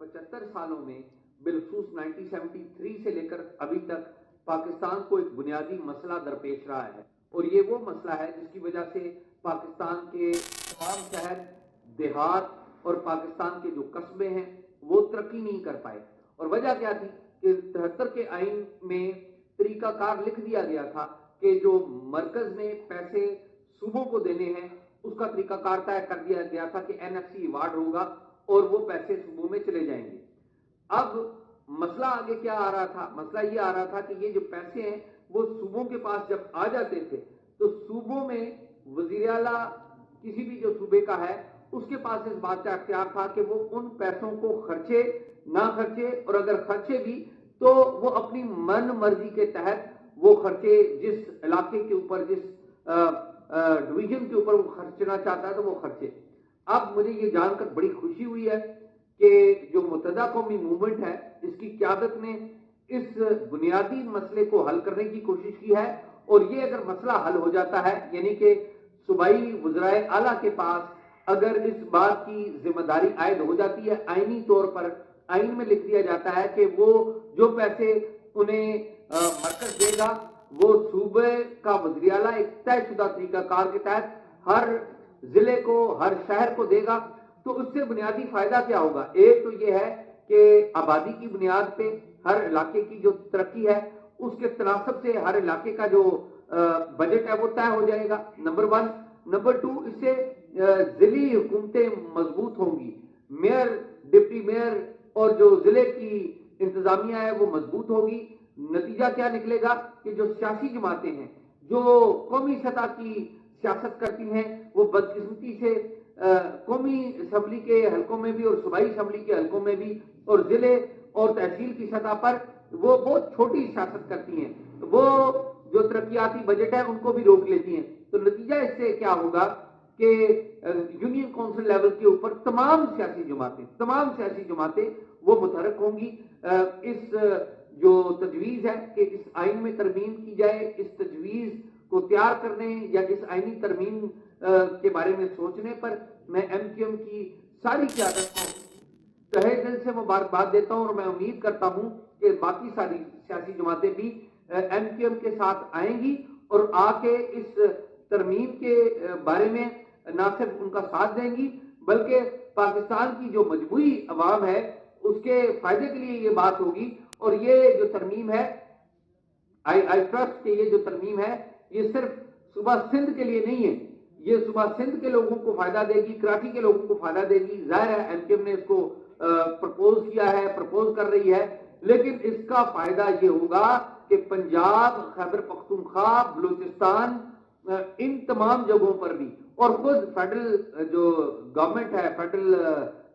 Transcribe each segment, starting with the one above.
75 सालों में बिलखसूस 1973 से लेकर अभी तक पाकिस्तान को एक बुनियादी मसला दरपेश रहा है, और ये वो मसला है जिसकी वजह से पाकिस्तान के तमाम शहर देहात और पाकिस्तान के जो कस्बे हैं वो तरक्की नहीं कर पाए। और वजह क्या थी कि 73 के आइन में तरीकाकार लिख दिया गया था कि जो मरकज ने पैसे सूबों को देने हैं उसका तरीकाकार तय कर दिया गया था कि NFC अवार्ड होगा और वो पैसे सूबों में चले जाएंगे। अब मसला आगे क्या आ रहा था? मसला ये आ रहा था कि ये जो पैसे हैं वो सूबों के पास जब आ जाते थे तो सूबों में वजीर आला किसी भी जो सूबे का है उसके पास इस बात का अख्तियार था कि वो उन पैसों को खर्चे ना खर्चे, और अगर खर्चे भी तो वो अपनी मन मर्जी के तहत वो खर्चे, जिस इलाके के ऊपर, जिस डिवीजन के ऊपर वो खर्चना चाहता है तो वो खर्चे। अब मुझे ये जानकर बड़ी खुशी हुई है कि जो मुत्तहदा कौमी मूवमेंट है इसकी क़यादत ने इस बुनियादी मसले को हल करने की कोशिश की है, और ये अगर मसला हल हो जाता है, यानी कि सूबाई वज़राए आला के पास अगर इस बात की जिम्मेदारी आयद हो जाती है, आईनी तौर पर आइन में लिख दिया जाता है कि वो जो पैसे उन्हें मरकज देगा वो सूबे का वज़ीर आला एक तयशुदा तरीकाकार के तहत हर जिले को, हर शहर को देगा, तो उससे बुनियादी फायदा क्या होगा? एक तो ये है कि आबादी की बुनियाद पे हर इलाके की जो तरक्की है उसके तनासब से हर इलाके का जो बजट है वो तय हो जाएगा, नंबर 1। नंबर 2, इससे जिली हुकूमतें मजबूत होंगी, मेयर, डिप्टी मेयर और जो जिले की इंतजामिया है वो मजबूत होगी। नतीजा क्या निकलेगा कि जो सियासी जमातें हैं जो कौमी सतह की सियासत करती हैं वो बदकिस्मती से कौमी असम्बली के हलकों में भी और सूबाई असम्बली के हलकों में भी और जिले और तहसील की सतह पर वो बहुत छोटी सियासत करती हैं, तो वो जो तरक्याती बजट है उनको भी रोक लेती हैं। तो नतीजा इससे क्या होगा कि यूनियन काउंसिल लेवल के ऊपर तमाम सियासी जमातें वो मुतहरक होंगी। इस जो तजवीज़ है कि इस आइन में तरमीम की जाए, इस तजवीज़ को तैयार करने या इस आइनी तरमीम के बारे में सोचने पर मैं MQM की सारी क़यादत को तहे दिल से मुबारकबाद देता हूं, और मैं उम्मीद करता हूं कि बाकी सारी सियासी जमातें भी MQM के साथ आएंगी और आके इस तरमीम के बारे में ना सिर्फ उनका साथ देंगी बल्कि पाकिस्तान की जो मजबूरी अवाम है उसके फायदे के लिए ये बात होगी। और ये जो तरमीम है, आई ट्रस्ट कि ये जो तरमीम है ये सिर्फ सूबा सिंध के लिए नहीं है, ये सूबा सिंध के लोगों को फायदा देगी, कराची के लोगों को फायदा देगी। जाहिर है MQM ने इसको प्रपोज किया है, प्रपोज कर रही है, लेकिन इसका फायदा ये होगा कि पंजाब, खैबर पख्तूनख्वा, बलूचिस्तान, इन तमाम जगहों पर भी, और खुद फेडरल जो गवर्नमेंट है, फेडरल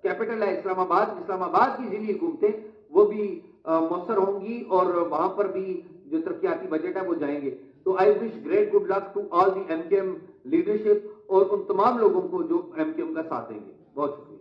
कैपिटल है इस्लामाबाद की जिली हुकूमतें वो भी मौसर होंगी और वहां पर भी जो तरक्याती बजट है वो जाएंगे। तो I wish great good luck to all the MQM leadership और उन तमाम लोगों को जो MQM का साथ देंगे। बहुत शुक्रिया।